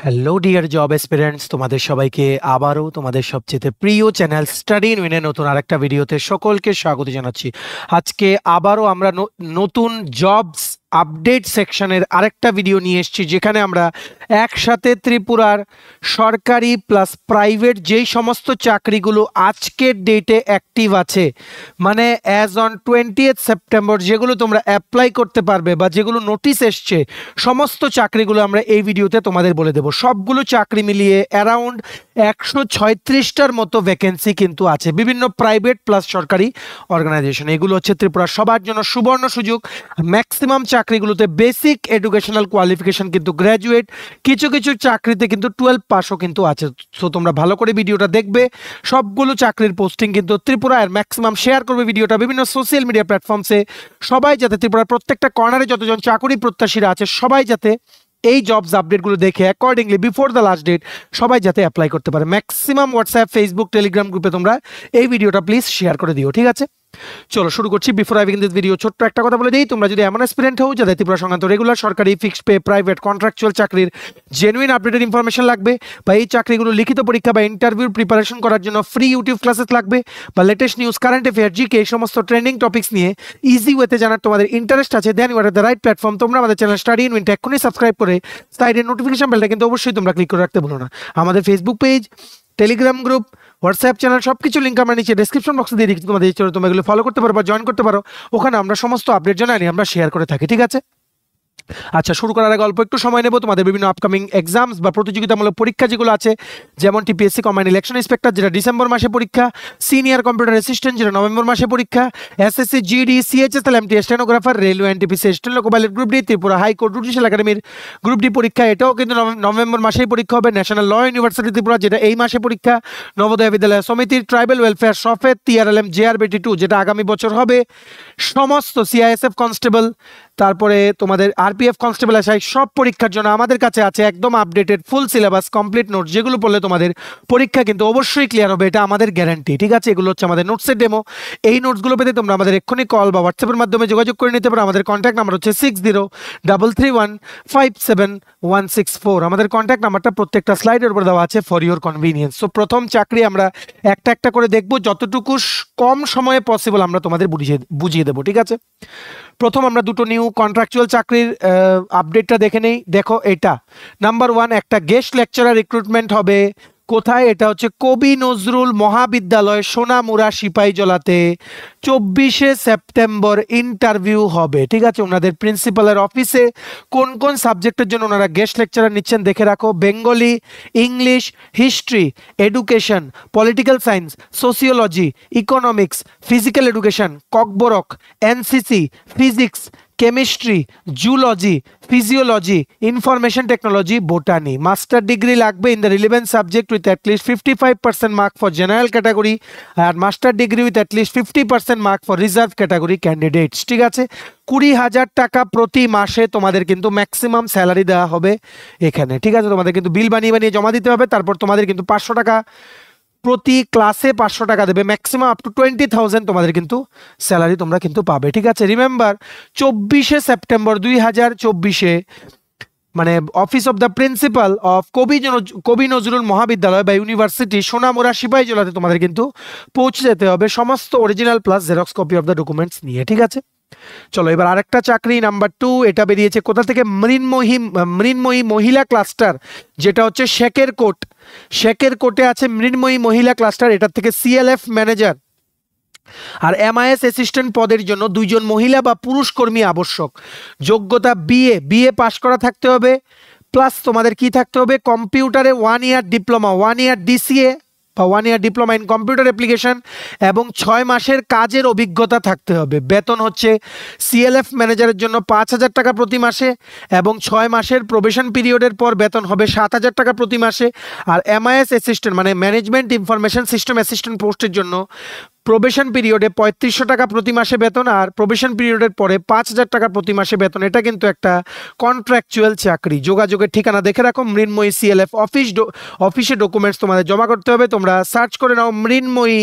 Hello dear job এসপিরেন্টস, তোমাদের সবাইকে আবারও তোমাদের সবচেয়ে প্রিয় চ্যানেল স্টাডি ইন উইনের নতুন আরেকটা ভিডিওতে সকলকে স্বাগত জানাচ্ছি। আজকে আবারও আমরা নতুন জবস আপডেট সেকশনের আরেকটা ভিডিও নিয়ে এসেছি, যেখানে আমরা একসাথে ত্রিপুরার সরকারি প্লাস প্রাইভেট যেই সমস্ত চাকরিগুলো আজকের ডেটে অ্যাক্টিভ আছে, মানে অ্যাজ অন 20th সেপ্টেম্বর যেগুলো তোমরা অ্যাপ্লাই করতে পারবে বা যেগুলো নোটিশ এসছে, সমস্ত চাকরিগুলো আমরা এই ভিডিওতে তোমাদের বলে দেবো। সবগুলো চাকরি মিলিয়ে অ্যারাউন্ড 136টার মতো ভ্যাকেন্সি কিন্তু আছে বিভিন্ন প্রাইভেট প্লাস সরকারি অর্গানাইজেশন। এগুলো হচ্ছে ত্রিপুরা সবার জন্য সুবর্ণ সুযোগ। ম্যাক্সিমাম চাকরিগুলোতে বেসিক এডুকেশনাল কোয়ালিফিকেশন কিন্তু গ্র্যাজুয়েট, কিছু কিছু চাকরিতে কিন্তু 12 পাসও কিন্তু আছে। সো তোমরা ভালো করে ভিডিওটা দেখবে। সবগুলো চাকরির পোস্টিং কিন্তু ত্রিপুরা, আর ম্যাক্সিমাম শেয়ার করবে ভিডিওটা বিভিন্ন সোশ্যাল মিডিয়া প্ল্যাটফর্মসে, সবাই যাতে ত্রিপুরার প্রত্যেকটা কর্নারে যতজন চাকরি প্রত্যাশীরা আছে সবাই যাতে এই জবস আপডেটগুলো দেখে accordingly before the last date সবাই যাতে অ্যাপ্লাই করতে পারে। ম্যাক্সিমাম হোয়াটসঅ্যাপ, ফেসবুক, টেলিগ্রাম গ্রুপে তোমরা এই ভিডিওটা প্লিজ শেয়ার করে দিও, ঠিক আছে? চলো শুরু করছি। Before I begin this video ছোট্ট একটা কথা বলে দিই, তোমরা যদি এমন অ্যাসপিরেন্ট হও যাদের ত্রিপুরা সংক্রান্ত রেগুলার সরকারি ফিক্সড পে প্রাইভেট কন্ট্রাকচুয়াল চাকরির জেনুইন আপডেটেড ইনফরমেশন লাগবে, বা এই চাকরিগুলো লিখিত পরীক্ষা বা ইন্টারভিউর প্রিপারেশন করার জন্য ফ্রি ইউটিউব ক্লাসেস লাগবে, বা latest news, current affair, GK এই সমস্ত ট্রেন্ডিং টপিক্স নিয়ে ইজি ওয়েতে জানার তোমাদের ইন্টারেস্ট আছে, then you are the right platform. তোমরা আমাদের চ্যানেল স্টাডি ইন উইনটা এক্ষুনি সাবস্ক্রাইব করে সাইডের নোটিফিকেশন বেলটা কিন্তু অবশ্যই তোমরা ক্লিক করে রাখতে ভুলো না। আমাদের Facebook page, Telegram group, WhatsApp channel সবকিছু লিঙ্ক আমরা নিচে ডেসক্রিপশন বক্সে দিয়ে দিচ্ছি, তোমাদের ইচ্ছে তোমরা এগুলো ফলো করতে পারো বা জয়েন করতে পারো। ওখানে আমরা সমস্ত আপডেট জানাই আমরা শেয়ার করে থাকি, ঠিক আছে? আচ্ছা, শুরু করার আগে অল্প একটু সময় নেব তোমাদের বিভিন্ন আপকামিং এক্সামস বা প্রতিযোগিতামূলক পরীক্ষা যেগুলো আছে, যেমন টিপিএসসি কম্বাইন্ড ইলেকশন ইন্সপেক্টর যেটা ডিসেম্বর মাসে পরীক্ষা, সিনিয়র কম্পিউটার অ্যাসিস্ট্যান্ট যেটা নভেম্বর মাসে পরীক্ষা, SSC GD CHSL MT stenographer, railway NTPC steno loco pilot group D, Tripura high court judicial একাডেমির গ্রুপ ডি পরীক্ষা, এটাও কিন্তু নভেম্বর মাসেই পরীক্ষা হবে। ন্যাশনাল ল ইউনিভার্সিটি ত্রিপুরা যেটা এই মাসে পরীক্ষা, নবোদয় বিদ্যালয় সমিতির, ট্রাইবাল ওয়েলফেয়ার সফেদ, টিআরএলএম জেআরবিটি 2 যেটা আগামী বছর হবে, সমস্ত সিআইএসএফ কনস্টেবল, তারপরে তোমাদের আরপিএফ কনস্টেবল আসাই সব পরীক্ষার জন্য আমাদের কাছে আছে একদম updated full syllabus complete notes, যেগুলো পড়লে তোমাদের পরীক্ষা কিন্তু অবশ্যই ক্লিয়ার হবে, এটা আমাদের গ্যারান্টি, ঠিক আছে? এগুলো হচ্ছে আমাদের নোটসের ডেমো। এই নোটসগুলো পেতে তোমরা আমাদের এক্ষুনি কল বা হোয়াটসঅ্যাপের মাধ্যমে যোগাযোগ করে নিতে পারো। আমাদের কন্ট্যাক্ট নাম্বার হচ্ছে 6033157164। আমাদের কন্ট্যাক্ট নাম্বারটা প্রত্যেকটা স্লাইডের উপর দেওয়া আছে ফর ইউর কনভিনিয়েন্স। সো প্রথম চাকরি আমরা একটা একটা করে দেখবো, যতটুকু কম সময়ে পসিবল আমরা তোমাদের বুঝিয়ে দেবো, ঠিক আছে? প্রথম আমরা দুটো নিউ কন্ট্রাকচুয়াল চাকরির আপডেটটা দেখে নেই। দেখো, এটা নাম্বার 1 একটা গেস্ট লেকচারার রিক্রুটমেন্ট হবে। কোথায়? এটা হচ্ছে কবি নজরুল মহাবিদ্যালয়, সোনামুড়া, সিপাহীজলাতে 24শে সেপ্টেম্বর ইন্টারভিউ হবে, ঠিক আছে? ওনাদের প্রিন্সিপালের অফিসে কোন কোন সাবজেক্টের জন্য ওনারা গেস্ট লেকচারার নিচ্ছেন দেখে রাখো। Bengali, English, history, education, political science, sociology, economics, physical education, Kokborok, NCC, physics, chemistry, zoology, physiology, information technology, botany. Master degree লাগবে in the relevant subject with at least 55% mark for general category, আর master degree with at least 50% mark for reserve category candidates, ঠিক আছে? 20,000 টাকা প্রতি মাসে তোমাদের কিন্তু maximum salary দেওয়া হবে এখানে, ঠিক আছে? তোমাদের কিন্তু বিল বানিয়ে বানিয়ে জমা দিতে হবে, তারপর তোমাদের কিন্তু 500 টাকা প্রতি ক্লাসে 500 টাকা দেবে, ম্যাক্সিমাম আপ টু 20,000 তোমাদের কিন্তু স্যালারি তোমরা কিন্তু পাবে, ঠিক আছে? রিমেম্বার 24শে সেপ্টেম্বর 2024-এ মানে office of the principal of কবি নজরুল মহাবিদ্যালয় বা ইউনিভার্সিটি, সোনামুড়া, সিপাহীজলাতে তোমাদের কিন্তু পৌঁছে যেতে হবে সমস্ত original plus xerox copy of the documents নিয়ে, ঠিক আছে? চলো এবার আরেকটা চাকরি নাম্বার 2, এটা বেরিয়েছে কোথা থেকে? মৃন্ময়ী মহিলা ক্লাস্টার, যেটা হচ্ছে শেখের কোটে আছে মৃন্ময়ী মহিলা ক্লাস্টার। এটার থেকে সিএলএফ ম্যানেজার আর এমআইএস অ্যাসিস্ট্যান্ট পদের জন্য 2 জন মহিলা বা পুরুষ কর্মী আবশ্যক। যোগ্যতা বিএ পাশ করা থাকতে হবে, প্লাস তোমাদের কি থাকতে হবে? কম্পিউটারে 1 ইয়ার ডিপ্লোমা, 1 ইয়ার ডিসিএ বা 1 year diploma in computer application এবং 6 মাসের কাজের অভিজ্ঞতা থাকতে হবে। বেতন হচ্ছে সিএলএফ ম্যানেজারের জন্য 5,000 টাকা প্রতি মাসে, এবং 6 মাসের প্রবেশন পিরিয়ডের পর বেতন হবে 7,000 টাকা প্রতি মাসে। আর এমআইএস অ্যাসিস্ট্যান্ট মানে ম্যানেজমেন্ট ইনফরমেশন সিস্টেম অ্যাসিস্ট্যান্ট পোস্টের জন্য প্রবেশন পিরিয়ডে ৩৫০০ টাকা প্রতি মাসে বেতন, আর প্রবেশন পিরিয়ডের পরে ৫,০০০ টাকা প্রতি মাসে বেতন। এটা কিন্তু একটা কন্ট্রাকচুয়াল চাকরি। যোগাযোগের ঠিকানা দেখে রাখো, মৃন্ময়ী CLF অফিসে ডকুমেন্টস তোমাদের জমা করতে হবে। তোমরা সার্চ করে নাও মৃন্ময়ী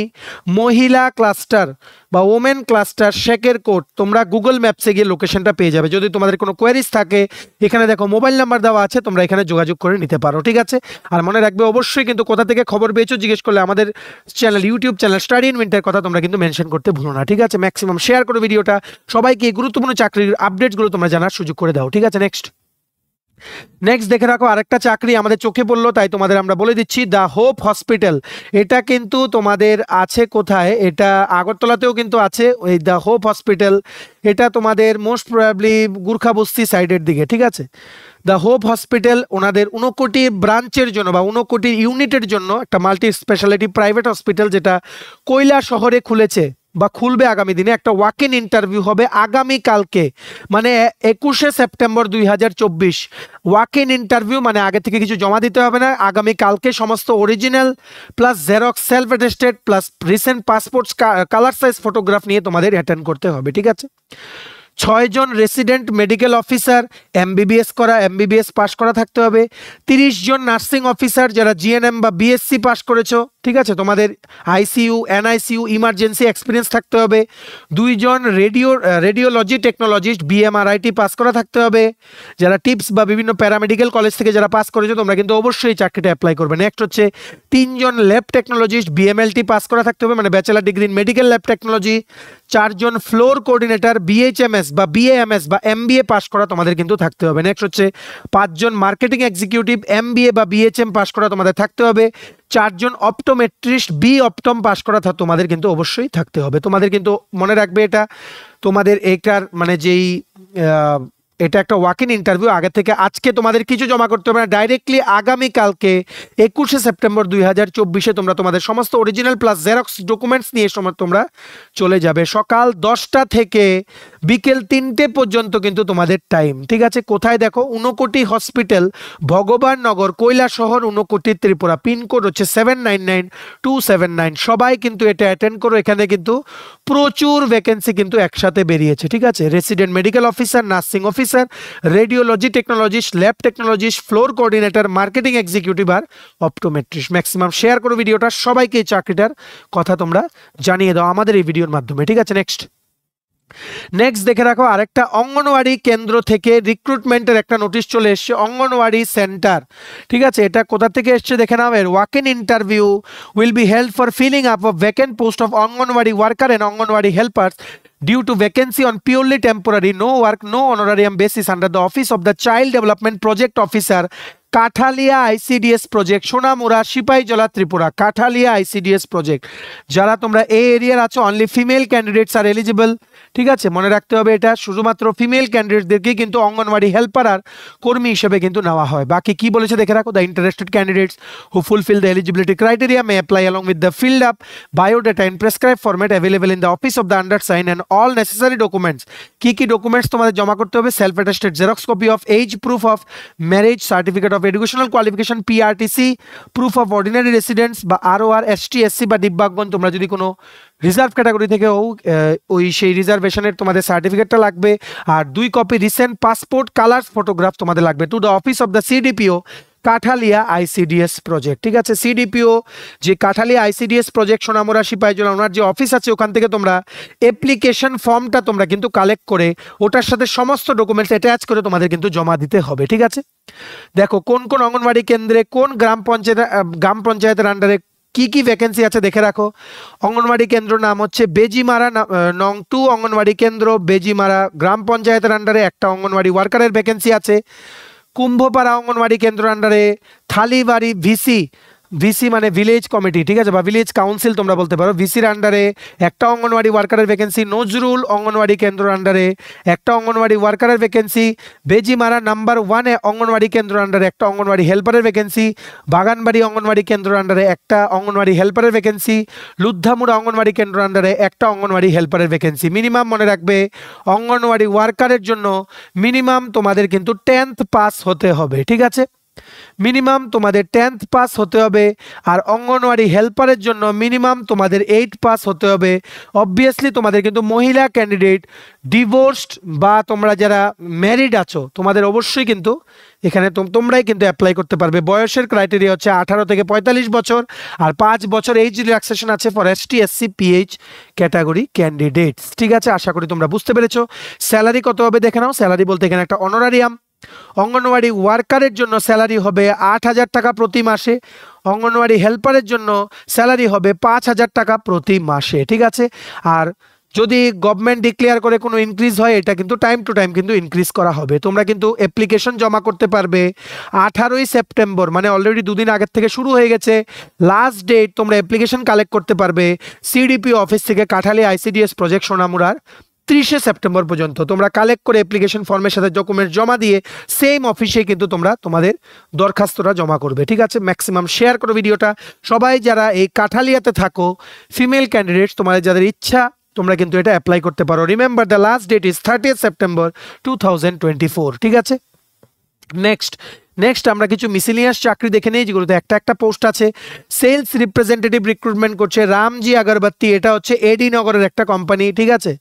মহিলা ক্লাস্টার বা ওমেন ক্লাস্টার শেখের কোট, তোমরা গুগল ম্যাপসে গিয়ে লোকেশনটা পেয়ে যাবে। যদি তোমাদের কোনো কোয়ারিজ থাকে, এখানে দেখো মোবাইল নাম্বার দেওয়া আছে, তোমরা এখানে যোগাযোগ করে নিতে পারো, ঠিক আছে। আর মনে রাখবে অবশ্যই কিন্তু কোথা থেকে খবর পেয়েছো জিজ্ঞেস করলে আমাদের channel, YouTube channel study in winter কথা তোমরা কিন্তু মেনশন করতে ভুলো না, ঠিক আছে। ম্যাক্সিমাম শেয়ার করো ভিডিওটা, সবাইকে গুরুত্বপূর্ণ চাকরির আপডেটসগুলো তোমরা জানার সুযোগ করে দাও, ঠিক আছে। নেক্সট দেখে রাখো, আরেকটা চাকরি আমাদের চোখে পড়লো, তাই তোমাদের আমরা বলে দিচ্ছি। দ্য হোপ হসপিটাল, এটা কিন্তু তোমাদের আছে কোথায়, এটা আগরতলাতেও কিন্তু আছে ওই দ্য হোপ হসপিটাল। এটা তোমাদের মোস্ট প্রবাবলি গুর্খাবস্তি সাইডের দিকে, ঠিক আছে। দ্য হোপ হসপিটাল ওনাদের 59 ব্রাঞ্চের জন্য বা 59 ইউনিটের জন্য একটা মাল্টি স্পেশালিটি প্রাইভেট হসপিটাল, যেটা কৈলাস শহরে খুলেছে বা খুলবে আগামী দিনে। একটা ওয়াক ইন ইন্টারভিউ হবে আগামীকালকে, মানে 21শে সেপ্টেম্বর 2024। ওয়াক ইন ইন্টারভিউ মানে আগে থেকে কিছু জমা দিতে হবে না, আগামীকালকে সমস্ত original plus xerox self attested plus recent passports colour size photograph নিয়ে তোমাদের অ্যাটেন্ড করতে হবে, ঠিক আছে। 6 জন resident medical officer MBBS pass করা থাকতে হবে। 30 জন নার্সিং অফিসার যারা GNM বা BSc পাস করেছো, ঠিক আছে। তোমাদের ICU NICU ইমার্জেন্সি এক্সপিরিয়েন্স থাকতে হবে। 2 জন রেডিওলজি টেকনোলজিস্ট BMRIT পাস করা থাকতে হবে। যারা টিপস বা বিভিন্ন প্যারামেডিক্যাল কলেজ থেকে যারা পাস করেছো, তোমরা কিন্তু অবশ্যই চাকরিটা অ্যাপ্লাই করবে। নেক্সট হচ্ছে 3 জন ল্যাব টেকনোলজিস্ট BMLT পাস করা থাকতে হবে, মানে bachelor degree in medical lab technology. 4 জন ফ্লোর কোঅর্ডিনেটর BHMS বা BAMS বা MBA পাস করা তোমাদের কিন্তু থাকতে হবে। নেক্সট হচ্ছে 5 জন মার্কেটিং এক্সিকিউটিভ MBA বা BHM পাস করা তোমাদের থাকতে হবে। 4 জন অপটোমেট্রিস্ট অপটম পাস করা তোমাদের কিন্তু অবশ্যই থাকতে হবে। তোমাদের কিন্তু মনে রাখবে, এটা তোমাদের এটার মানে যেই এটা একটা ওয়াক ইন ইন্টারভিউ, আগে থেকে আজকে তোমাদের কিছু জমা করতে হবে না, ডাইরেক্টলি আগামীকালকে 21শে সেপ্টেম্বর 2024 তোমরা তোমাদের সমস্ত অরিজিনাল প্লাস জেরক্স ডকুমেন্টস নিয়ে তোমরা চলে যাবে। সকাল 10টা থেকে বিকেল 3টে পর্যন্ত কিন্তু তোমাদের টাইম, ঠিক আছে। কোথায় দেখো, 59 হসপিটাল, ভগবাননগর, কৈলাসহর, 59 ত্রিপুরা। পিনকোড হচ্ছে 799279। সবাই কিন্তু এটা অ্যাটেন্ড করো, এখানে কিন্তু প্রচুর ভ্যাকেন্সি কিন্তু একসাথে বেরিয়েছে, ঠিক আছে। Resident medical officer, nursing officer, radiology technologist, lab technologist, floor coordinator, marketing executive আর অপটোমেট্রিস্ট। ম্যাক্সিমাম শেয়ার করো ভিডিওটা, সবাইকে এই চাকরিটার কথা তোমরা জানিয়ে দাও আমাদের এই ভিডিওর মাধ্যমে, ঠিক আছে। নেক্সট দেখে রাখো, আরেকটা অঙ্গনওয়াড়ি কেন্দ্র থেকে রিক্রুটমেন্টের একটা নোটিশ চলে এসছে, অঙ্গনওয়াড়ি সেন্টার, ঠিক আছে। এটা কোথা থেকে এসছে দেখে নাও। এর walk in interview will be held for filling up of vacant post of anganwadi worker and anganwadi helpers due to vacancy on purely temporary, no work, no honorarium basis under the office of the Child Development Project Officer, Kathalia ICDS project, Sonamura, Sepahijala, Tripura. Kathalia ICDS project, যারা তোমরা এই এরিয়ার আছো, only female candidates are eligible, ঠিক আছে। মনে রাখতে হবে, এটা শুধুমাত্র ফিমেল ক্যান্ডিডেটদেরকেই কিন্তু অঙ্গনওয়াড়ি হেল্পার আর কর্মী হিসেবে কিন্তু নেওয়া হয়। বাকি কি বলেছে দেখে রাখো, the interested candidates who fulfil the eligibility criteria may apply along with the filled up biodata in prescribed format available in the office of the undersigned and all necessary documents। কি ডকুমেন্টস তোমাদের জমা করতে হবে, self attested xerox copy of age proof of marriage, certificate of educational qualification PRTC, proof of ordinary residence বা ROR, ST SC বা দিব্যাঙ্গন, তোমরা যদি কোনো রিজার্ভ ক্যাটাগরি থেকে ওই সেই রিজার্ভেশনের তোমাদের সার্টিফিকেটটা লাগবে। আর 2 copy recent passport colour photograph তোমাদের লাগবে। To the office of the CDPO Kathalia ICDS project, ঠিক আছে। CDPO যে কাঠালিয়া ICDS প্রজেক্ট, সোনামুড়া, সিপাহীজলা, ওনার যে অফিস আছে, ওখান থেকে তোমরা অ্যাপ্লিকেশন ফর্মটা তোমরা কিন্তু কালেক্ট করে ওটার সাথে সমস্ত ডকুমেন্টস অ্যাটাচ করে তোমাদের কিন্তু জমা দিতে হবে, ঠিক আছে। দেখো কোন কোন অঙ্গনওয়াড়ি কেন্দ্রে, কোন গ্রাম পঞ্চায়েতের আন্ডারে কি ভ্যাকেন্সি আছে দেখে রাখো। অঙ্গনওয়াড়ি কেন্দ্র নাম হচ্ছে বেজিমারা নং 2 অঙ্গনওয়াড়ি কেন্দ্র, বেজিমারা গ্রাম পঞ্চায়েতের আন্ডারে একটা অঙ্গনওয়াড়ি ওয়ার্কারের ভ্যাকেন্সি আছে। কুম্ভপাড়া অঙ্গনওয়াড়ি কেন্দ্র আন্ডারে থালিবাড়ি ভিসি মানে ভিলেজ কমিটি, ঠিক আছে, বা ভিলেজ কাউন্সিল তোমরা বলতে পারো, ভিসির আন্ডারে একটা অঙ্গনওয়াড়ি ওয়ার্কারের ভ্যাকেন্সি। নজরুল অঙ্গনওয়াড়ি কেন্দ্র আন্ডারে একটা অঙ্গনওয়াড়ি ওয়ার্কারের ভ্যাকেন্সি। বেজিমারা নাম্বার 1 অঙ্গনওয়াড়ি কেন্দ্র আন্ডারে একটা অঙ্গনওয়াড়ি হেল্পারের ভ্যাকেন্সি। বাগানবাড়ি অঙ্গনওয়াড়ি কেন্দ্র আন্ডারে একটা অঙ্গনওয়াড়ি হেল্পারের ভ্যাকেন্সি। লুদ্ধামুড়া অঙ্গনওয়াড়ি কেন্দ্র আন্ডারে একটা অঙ্গনওয়াড়ি হেল্পারের ভ্যাকেন্সি। মিনিমাম মনে রাখবে, অঙ্গনওয়াড়ি ওয়ার্কারের জন্য মিনিমাম তোমাদের কিন্তু 10th পাস হতে হবে, ঠিক আছে। মিনিমাম তোমাদের 10th পাস হতে হবে। আর অঙ্গনওয়াড়ি হেল্পারের জন্য মিনিমাম তোমাদের 8 পাস হতে হবে। অবভিয়াসলি তোমাদের কিন্তু মহিলা ক্যান্ডিডেট, ডিভোর্সড বা তোমরা যারা ম্যারিড আছো তোমাদের অবশ্যই কিন্তু এখানে তোমরাই কিন্তু অ্যাপ্লাই করতে পারবে। বয়সের ক্রাইটেরিয়া হচ্ছে 18 থেকে 45 বছর, আর 5 বছর এইজ রিল্যাক্সেশন আছে for ST, SC, pH category candidates. ঠিক আছে, আশা করি তোমরা বুঝতে পেরেছো। স্যালারি কত হবে দেখে নাও। স্যালারি বলতে এখানে একটা অনারারিয়াম। অঙ্গনওয়াড়ি ওয়ার্কারের জন্য স্যালারি হবে 8,000 টাকা প্রতি মাসে। অঙ্গনওয়াড়ি হেল্পারের জন্য স্যালারি হবে 5,000 টাকা প্রতি মাসে। ঠিক আছে, আর যদি গভর্নমেন্ট ডিক্লেয়ার করে কোনো ইনক্রিজ হয় এটা কিন্তু টাইম টু টাইম কিন্তু ইনক্রিজ করা হবে। তোমরা কিন্তু অ্যাপ্লিকেশন জমা করতে পারবে 18ই সেপ্টেম্বর, মানে অলরেডি দুদিন আগের থেকে শুরু হয়ে গেছে লাস্ট ডেট। তোমরা অ্যাপ্লিকেশন কালেক্ট করতে পারবে সিডিপি অফিস থেকে, কাঠালি আইসিডিএস প্রজেক্ট সোনামুড়ার। 30শে সেপ্টেম্বর পর্যন্ত তোমরা কালেক্ট করে অ্যাপ্লিকেশন ফর্মের সাথে ডকুমেন্ট জমা দিয়ে সেম অফিসে কিন্তু তোমরা তোমাদের দরখাস্তটা জমা করবে। ঠিক আছে, ম্যাক্সিমাম শেয়ার করো ভিডিওটা। সবাই যারা এই কাঠালিয়াতে থাকো ফিমেল ক্যান্ডিডেটস, তোমাদের যাদের ইচ্ছা তোমরা কিন্তু এটা অ্যাপ্লাই করতে পারো। Remember the last date is 30th September 2024। ঠিক আছে, নেক্সট আমরা কিছু মিসেলিয়াস চাকরি দেখে নেই যেগুলোতে একটা পোস্ট আছে। সেলস রিপ্রেজেন্টেটিভ রিক্রুটমেন্ট করছে রামজি আগরবাতি, এটা হচ্ছে এডি নগরের একটা কোম্পানি। ঠিক আছে,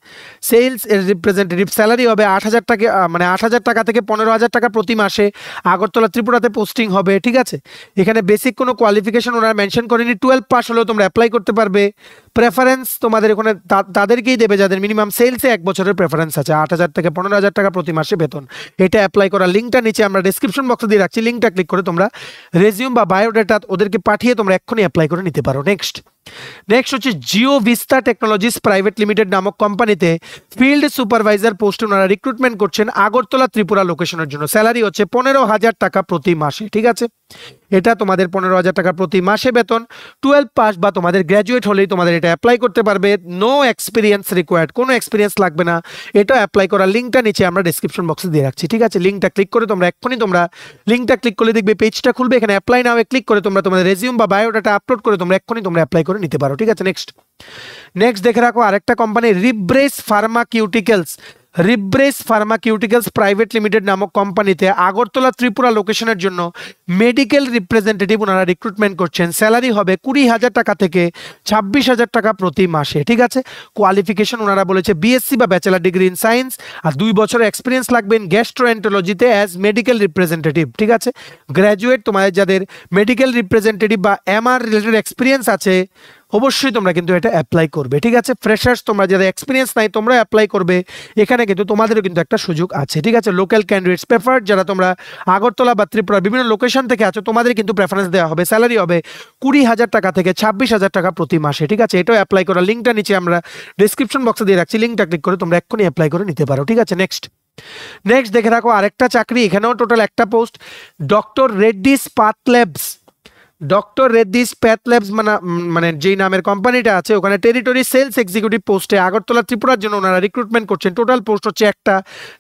সেলস রিপ্রেজেন্টেটিভ, স্যালারি হবে 8,000 টাকা, মানে 8,000 টাকা থেকে 15,000 টাকা প্রতি মাসে। আগরতলা ত্রিপুরাতে পোস্টিং হবে। ঠিক আছে, এখানে বেসিক কোনো কোয়ালিফিকেশন ওনারা মেনশন করেনি, 12 পাস হলেও তোমরা অ্যাপ্লাই করতে পারবে। প্রেফারেন্স তোমাদের ওখানে তাদেরকেই দেবে যাদের মিনিমাম সেলসে 1 বছরের প্রেফারেন্স আছে। 8,000 থেকে 15,000 টাকা প্রতি মাসে বেতন। এটা অ্যাপ্লাই করার লিঙ্কটা নিচে আমরা ডেসক্রিপশন বক্সে দিয়ে রাখছি, লিঙ্কটা ক্লিক করে তোমরা রেজিউম বা বায়োডাটা ওদেরকে পাঠিয়ে তোমরা এক্ষুনি অ্যাপ্লাই করে নিতে পারো। নেক্সট হচ্ছে Jio vista technologies private limited নামক কোম্পানিতে ফিল্ড সুপারভাইজার পোস্টে ওনারা রিক্রুটমেন্ট করছেন আগরতলা ত্রিপুরা লোকেশনের জন্য। স্যালারি হচ্ছে 15,000 টাকা প্রতি মাসে। ঠিক আছে, এটা তোমাদের 15,000 টাকা প্রতি মাসে বেতন। 12 পাস বা তোমাদের গ্র্যাজুয়েট হলেই তোমাদের এটা অ্যাপ্লাই করতে পারবে। নো এক্সপিরিয়েন্স রিকোয়ার্ড, কোনো এক্সপিরিয়েন্স লাগবে না। এটা অ্যাপ্লাই করার লিঙ্কটা নিচে আমরা ডেসক্রিপশন বক্সে দিয়ে রাখছি। ঠিক আছে, লিঙ্কটা ক্লিক করে তোমরা এক্ষুনি লিঙ্কটা ক্লিক করলে দেখবে পেজটা খুলবে। এখানে অ্যাপ্লাই নাও ক্লিক করে তোমরা তোমাদের রেজিউম বা বায়োডাটা আপলোড করে তোমরা এক্ষুনি তোমরা অ্যাপ্লাই করে নিতে পারো। ঠিক আছে, নেক্সট দেখে রাখো আরেকটা কোম্পানি রিব্রেস ফার্মাকিউটিক্যালস প্রাইভেট লিমিটেড নামক কোম্পানিতে আগরতলা ত্রিপুরা লোকেশনের জন্য মেডিকেল রিপ্রেজেন্টেটিভ ওনারা রিক্রুটমেন্ট করছেন। স্যালারি হবে 20,000 টাকা থেকে 26,000 টাকা প্রতি মাসে। ঠিক আছে, কোয়ালিফিকেশন ওনারা বলেছে বিএসসি বা ব্যাচেলার ডিগ্রি ইন সায়েন্স, আর 2 বছরের এক্সপিরিয়েন্স লাগবে ইন গ্যাস্ট্রোএন্টারোলজিতে অ্যাজ মেডিকেল রিপ্রেজেন্টেটিভ। ঠিক আছে, গ্র্যাজুয়েট তোমাদের যাদের মেডিকেল রিপ্রেজেন্টেটিভ বা এমআর রিলেটেড এক্সপিরিয়েন্স আছে অবশ্যই তোমরা কিন্তু এটা অ্যাপ্লাই করবে। ঠিক আছে, ফ্রেশার্স তোমরা যাদের এক্সপিরিয়েন্স নাই তোমরা অ্যাপ্লাই করবে। এখানে কিন্তু তোমাদেরও কিন্তু একটা সুযোগ আছে। ঠিক আছে, লোকাল ক্যান্ডিডেটস প্রেফার্ড, যারা তোমরা আগরতলা বা ত্রিপুরা বিভিন্ন লোকেশন থেকে আছো তোমাদের কিন্তু প্রেফারেন্স দেওয়া হবে। স্যালারি হবে 20,000 টাকা থেকে 26,000 টাকা প্রতি মাসে। ঠিক আছে, এটাও অ্যাপ্লাই করার লিঙ্কটা নিচে আমরা ডিসক্রিপশন বক্সে দিয়ে রাখছি, লিঙ্কটা ক্লিক করে তোমরা এক্ষুনি অ্যাপ্লাই করে নিতে পারো। ঠিক আছে, নেক্সট দেখে রাখো আরেকটা চাকরি, এখানেও টোটাল একটা post. Doctor Reddy's path labs মানে যেই নামের কোম্পানিটা আছে ওখানে টেরিটরি সেলস এক্সিকিউটিভ পোস্টে আগরতলা ত্রিপুরার জন্য ওনারা রিক্রুটমেন্ট করছেন। টোটাল পোস্ট হচ্ছে একটা।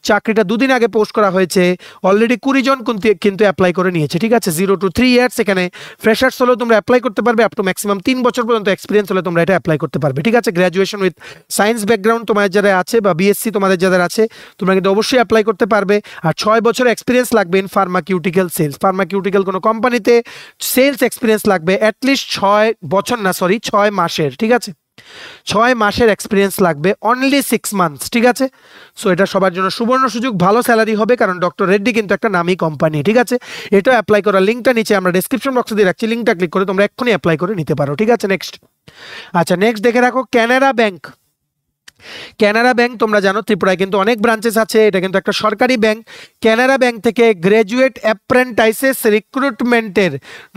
চাকরিটা 2 দিন আগে পোস্ট করা হয়েছে। অলরেডি 20 জন কিন্তু অ্যাপ্লাই করে নিয়েছে। ঠিক আছে, 0 to 3 ইয়ার্স। এখানে ফ্রেশার্স হলেও তোমরা অ্যাপ্লাই করতে পারবে, আপ টু ম্যাক্সিমাম 3 বছর পর্যন্ত এক্সপিরিয়েন্স হলে তোমরা এটা অ্যাপ্লাই করতে পারবে। ঠিক আছে, গ্র্যাজুয়েশন উইথ সায়েন্স ব্যাকগ্রাউন্ড তোমাদের যারা আছে বা বিএসসি তোমাদের যাদের আছে তোমরা কিন্তু অবশ্যই অ্যাপ্লাই করতে পারবে। আর 6 বছর এক্সপিরিয়েন্স লাগবে ইন ফার্মাকিউটিক্যাল সেলস। ফার্মাকিউটিক্যাল কোনো কোম্পানিতে সেলস এক্সপিরিয়েন্স লাগবে অ্যাটলিস্ট 6 মাসের। ঠিক আছে, 6 মাসের এক্সপিরিয়েন্স লাগবে, অনলি 6 মান্থস। ঠিক আছে, সো এটা সবার জন্য সুবর্ণ সুযোগ। ভালো স্যালারি হবে কারণ ডক্টর রেড্ডি কিন্তু একটা নামী কোম্পানি। ঠিক আছে, এটা অ্যাপ্লাই করার লিঙ্কটা নিচে আমরা ডেসক্রিপশন বক্সে দিয়ে রাখছি, লিঙ্কটা ক্লিক করে তোমরা এক্ষুনি অ্যাপ্লাই করে নিতে পারো। ঠিক আছে, নেক্সট দেখে রাখো ক্যানারা ব্যাংক। তোমরা জানো ত্রিপুরায় কিন্তু অনেক ব্রাঞ্চেস আছে, এটা কিন্তু একটা সরকারি ব্যাংক। ক্যানারা ব্যাংক থেকে গ্র্যাজুয়েট অ্যাপ্রেন্টাইসেস রিক্রুটমেন্টের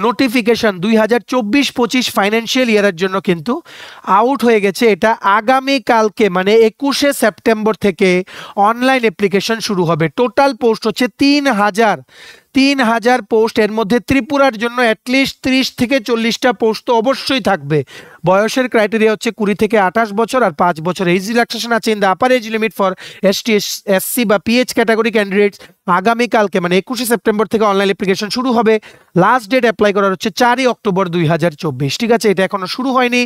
নোটিফিকেশন 2024-25 ফাইন্যান্সিয়াল ইয়ারের জন্য কিন্তু আউট হয়ে গেছে। এটা আগামীকালকে মানে 21শে সেপ্টেম্বর থেকে অনলাইন অ্যাপ্লিকেশন শুরু হবে। টোটাল পোস্ট হচ্ছে 3,000 পোস্ট। এর মধ্যে ত্রিপুরার জন্য অ্যাটলিস্ট 30 থেকে 40টা পোস্ট তো অবশ্যই থাকবে। বয়সের ক্রাইটেরিয়া হচ্ছে 20 থেকে 28 বছর, আর 5 বছর এইজ রিল্যাক্সেশন আছে in the upper age limit for ST, SC বা পিএইচ ক্যাটাগরি ক্যান্ডিডেটস। আগামীকালকে মানে 21শে সেপ্টেম্বর থেকে অনলাইন অ্যাপ্লিকেশন শুরু হবে। লাস্ট ডেট অ্যাপ্লাই করার হচ্ছে 4ই অক্টোবর 2024। ঠিক আছে, এটা এখনো শুরু হয়নি,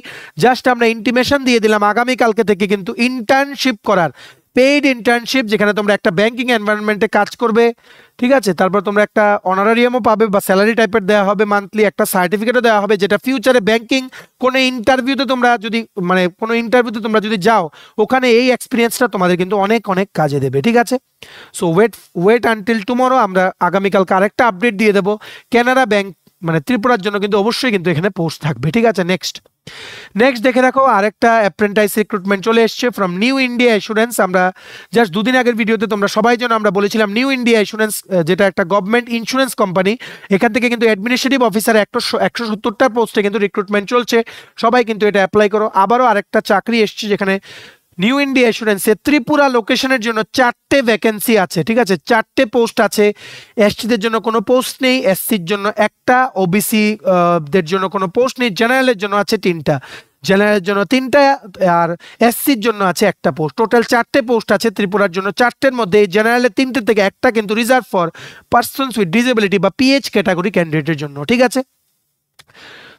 জাস্ট আমরা ইন্টিমেশন দিয়ে দিলাম আগামীকালকে থেকে কিন্তু ইন্টার্নশিপ করার পেইড ইন্টার্নশিপ, যেখানে তোমরা একটা ব্যাংকিং এনভায়রনমেন্টে কাজ করবে, ঠিক আছে। তারপর তোমরা একটা অনারারিয়ামও পাবে বা স্যালারি টাইপের দেওয়া হবে মান্থলি, একটা সার্টিফিকেটও দেওয়া হবে, যেটা ফিউচারে ব্যাংকিং কোনো ইন্টারভিউতে তোমরা যদি যদি যাও, ওখানে এই এক্সপিরিয়েন্সটা তোমাদের কিন্তু অনেক অনেক কাজে দেবে, ঠিক আছে। সো ওয়েট আনটিল টুমরো, আমরা আগামীকালকে আরেকটা আপডেট দিয়ে দেবো। কানাড়া ব্যাংক মানে ত্রিপুরার জন্য কিন্তু অবশ্যই কিন্তু এখানে পোস্ট থাকবে, ঠিক আছে। নেক্সট দেখে রাখো, আরেকটা অ্যাপ্রেন্টাইস রিক্রুটমেন্ট চলে এসছে ফ্রম নিউ ইন্ডিয়া অ্যাসুরেন্স। আমরা জাস্ট দুদিন আগের ভিডিওতে তোমরা সবাই যেন আমরা বলেছিলাম নিউ ইন্ডিয়া অ্যাসুরেন্স, যেটা একটা গভর্নমেন্ট ইন্স্যুরেন্স কোম্পানি, এখান থেকে কিন্তু অ্যাডমিনিস্ট্রেটিভ অফিসার 170টা পোস্টে কিন্তু রিক্রুটমেন্ট চলছে। সবাই কিন্তু এটা অ্যাপ্লাই করো। আবারও আরেকটা চাকরি এসছে, যেখানে নিউ ইন্ডিয়া অ্যাসুরেন্সে ত্রিপুরা লোকেশনের জন্য 4টে ভ্যাকেন্সি আছে, ঠিক আছে। 4টে পোস্ট আছে। এসটিদের জন্য কোনো পোস্ট নেই, এসসির জন্য একটা, ওবিসি দের জন্য কোনো পোস্ট নেই, জেনারেলের জন্য আছে 3টা, জেনারেলের জন্য 3টা, আর এসসির জন্য আছে একটা পোস্ট। টোটাল 4টে পোস্ট আছে ত্রিপুরার জন্য। 4টের মধ্যে এই জেনারেলের 3টে থেকে একটা কিন্তু reserve for persons with disability বা পিএইচ ক্যাটাগরি ক্যান্ডিডেটের জন্য, ঠিক আছে।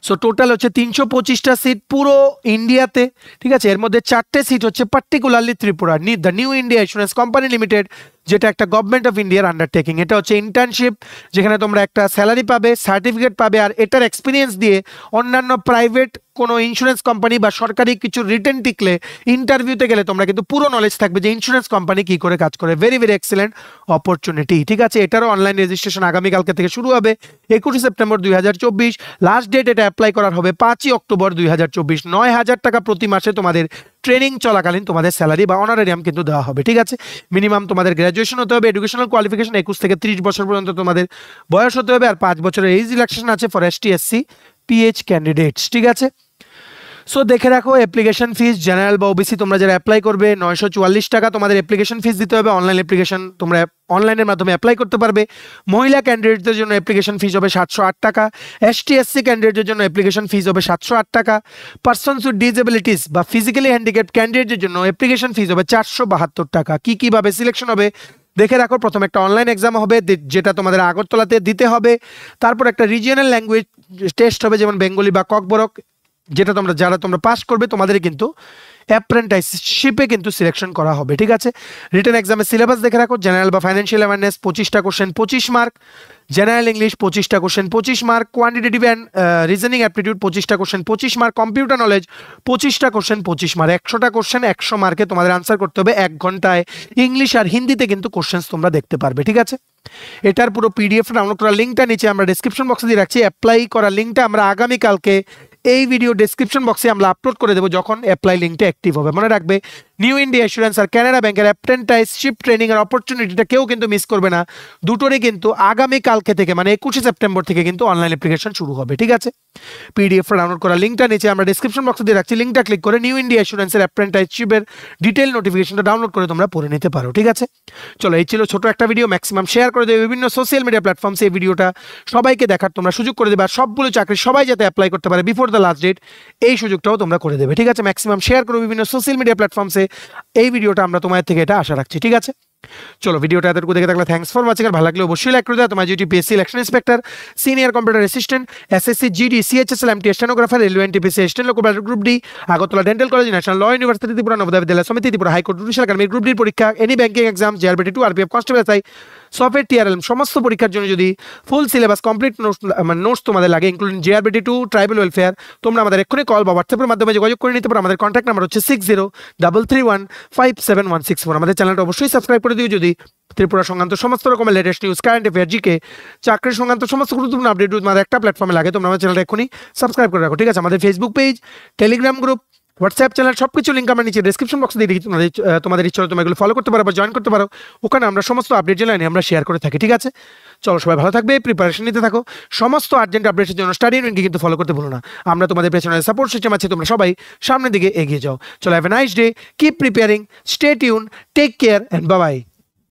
সো টোটাল হচ্ছে 325টা সিট পুরো ইন্ডিয়াতে, ঠিক আছে। এর মধ্যে 4টে সিট হচ্ছে particularly Tripura, the new India insurance company limited, যেটা একটা গভর্নমেন্ট অফ ইন্ডিয়ার আন্ডারটেকিং। এটা হচ্ছে ইন্টার্নশিপ, যেখানে তোমরা একটা স্যালারি পাবে, সার্টিফিকেট পাবে, আর এটার এক্সপিরিয়েন্স দিয়ে অন্যান্য প্রাইভেট কোনো ইন্স্যুরেন্স কোম্পানি বা সরকারি কিছু রিটেন টিকলে ইন্টারভিউতে গেলে তোমরা কিন্তু পুরো নলেজ থাকবে যে ইন্স্যুরেন্স কোম্পানি কি করে কাজ করে। ভেরি ভেরি এক্সেলেন্ট অপরচুনিটি, ঠিক আছে। এটারও অনলাইন রেজিস্ট্রেশন আগামীকালকে থেকে শুরু হবে, 21 সেপ্টেম্বর 2024। লাস্ট ডেট এটা অ্যাপ্লাই করার হবে 5 অক্টোবর 2024। 9,000 টাকা প্রতি মাসে তোমাদের ট্রেনিং চলাকালীন তোমাদের স্যালারি বা অনারারিয়াম কিন্তু দেওয়া হবে, ঠিক আছে। মিনিমাম তোমাদের গ্র্যাজুয়েশন হতে হবে, এডুকেশনাল কোয়ালিফিকেশন 21 থেকে 30 বছর পর্যন্ত তোমাদের বয়স হতে হবে, আর 5 বছরের এজ রিল্যাক্সেশন আছে for ST, SC, pH candidates, ঠিক আছে। সো দেখে রাখো, অ্যাপ্লিকেশন ফিস জেনারেল বা ওবিসি তোমরা যারা অ্যাপ্লাই করবে 944 টাকা তোমাদের অ্যাপ্লিকেশন ফিস দিতে হবে। অনলাইন অ্যাপ্লিকেশন তোমরা অনলাইনের মাধ্যমে অ্যাপ্লাই করতে পারবে। মহিলা ক্যান্ডিডেটদের জন্য অ্যাপ্লিকেশন ফিস হবে 708 টাকা। এসটি, এসসি ক্যান্ডিডেটদের জন্য অ্যাপ্লিকেশন ফিস হবে 708 টাকা। পার্সনস উইথ ডিসেবিলিটিস বা ফিজিক্যালি হ্যান্ডিক্যাপড ক্যান্ডিডেটদের জন্য অ্যাপ্লিকেশন ফিস হবে 472 টাকা। কিভাবে সিলেকশন হবে দেখে রাখো। প্রথমে একটা অনলাইন এক্সাম হবে, যেটা তোমাদের আগরতলাতে দিতে হবে। তারপর একটা রিজিয়নাল ল্যাঙ্গুয়েজ টেস্ট হবে, যেমন বেঙ্গলি বা ককবরক, যেটা যারা তোমরা পাস করবে তোমাদের কিন্তু অ্যাপ্রেন্টাইসশিপে কিন্তু সিলেকশন করা হবে, ঠিক আছে। রিটেন এক্সামের সিলেবাস দেখে রাখো। জেনারেল বা ফাইন্যান্সিয়াল অ্যাওয়ারনেস 25টা কোশ্চেন 25 মার্ক, জেনারেল ইংলিশ 25টা question 25 mark, quantitative and reasoning aptitude 25টা কোশ্চেন 25 মার্ক, কম্পিউটার নলেজ 25টা কোশ্চেন 25 মার্ক। 100টা কোশ্চেন 100 মার্কে তোমাদের আনসার করতে হবে 1 ঘন্টায়। ইংলিশ আর হিন্দিতে কিন্তু কোশ্চেন্স তোমরা দেখতে পারবে, ঠিক আছে। এটার পুরো পিডিএফ ডাউনলোড করার লিঙ্কটা নিচে আমরা ডেসক্রিপশন বক্সে দিয়ে রাখছি। অ্যাপ্লাই করার লিঙ্কটা আমরা আগামীকালকে এই ভিডিও ডেসক্রিপশন বক্সে আমরা আপলোড করে দেবো যখন অ্যাপ্লাই লিঙ্কটা অ্যাক্টিভ হবে। মনে রাখবে, নিউ ইন্ডিয়া অ্যাসুরেন্স আর কানাড়া ব্যাংকের অ্যাপ্রেন্টাইসশিপ ট্রেনিং এর অপরচুনিটিটা কেউ কিন্তু মিস করবে না। দুটোরই কিন্তু আগামীকালকে থেকে মানে 21 সেপ্টেম্বর থেকে কিন্তু অনলাইন অ্যাপ্লিকেশন শুরু হবে, ঠিক আছে। পিডিএফ ডাউনলোড করার লিঙ্কটা নিচে আমরা ডেসক্রিপশন বক্সে দিয়ে রাখছি। লিঙ্কটা ক্লিক করে নিউ ইন্ডিয়া অ্যাসুরেন্সের অ্যাপ্রেন্টাইসশিপের ডিটেল নোটিফিকেশনটা ডাউনলোড করে তোমরা পড়ে নিতে পারো, ঠিক আছে। চলো, এই ছিল ছোট একটা ভিডিও। ম্যাক্সিমাম শেয়ার করে দেবে বিভিন্ন সোশ্যাল মিডিয়া প্ল্যাটফর্মসে এই ভিডিওটা সবাইকে দেখার তোমরা সুযোগ করে দেবে। আর সবগুলো চাকরি সবাই যাতে অ্যাপ্লাই করতে পারে বিফোর দ্য লাস্ট ডেট, এই সুযোগটাও তোমরা করে দেবে, ঠিক আছে। ম্যাক্সিমাম শেয়ার করো বিভিন্ন সোশ্যাল মিডিয়া প্ল্যাটফর্মসে। এই ভিডিওটা আমরা তোমাদের থেকে এটা আশা রাখছি, ঠিক আছে। চলো, ভিডিওটা এতটুকু দেখে থাকলে থ্যাঙ্কস ফর ওয়াচিং। আর ভালো লাগলে অবশ্যই লাইক করে দাও। তোমার GTPSC election inspector, senior computer assistant, SSC GD, CHSL, MT stenographer, railway NTPC assistant local group D, Agartala dental college, national law university Tripura, Navodaya Vidyalaya Samiti Tripura, high court judicial academy group ডির পরীক্ষা, any banking exam, GRBT 2, RPF constable, SI, software, TRL সমস্ত পরীক্ষার জন্য যদি full syllabus complete notes তোমাদের লাগে, including GRBT 2, tribal welfare, তোমরা আমাদের এক্ষুনি কল বা হোয়াটসঅ্যাপের মাধ্যমে যোগাযোগ করে নিতে পারো। আমাদের কন্ট্যাক্ট নাম্বার হচ্ছে 6033157164। আমাদের চ্যানেলটা অবশ্যই সাবস্ক্রাইব করে দিও যদি ত্রিপুরা সংক্রান্ত সমস্ত রকমের latest news, current affair, GK, চাকরির সংক্রান্ত সমস্ত গুরুত্বপূর্ণ আপডেট আমাদের একটা প্ল্যাটফর্মে লাগে। তোমরা আমাদের চ্যানেলটা এক্ষুনি সাবস্ক্রাইব করে রাখো, ঠিক আছে। আমাদের Facebook page, Telegram group, WhatsApp channel সবকিছু লিঙ্ক আমরা নিচে ডেসক্রিপশন বক্সে দিয়ে দিচ্ছি। তোমাদের ইচ্ছা হলে তোমরা এগুলো ফলো করতে পারো বা জয়েন করতে পারো। ওখানে আমরা সমস্ত আপডেট জানাই আমরা শেয়ার করে থাকি, ঠিক আছে। চলো, সবাই ভালো থাকবে, প্রিপারেশন নিতে থাকো। সমস্ত আর্জেন্ট আপডেটের জন্য স্টাডি ইউনিটকে কিন্তু ফলো করতে ভুলো না। আমরা তোমাদের পেছনে সাপোর্ট সিস্টেম আছে, তোমরা সবাই সামনের দিকে এগিয়ে যাও। চলো, have a nice day, keep preparing, stay tune, take care and bye by.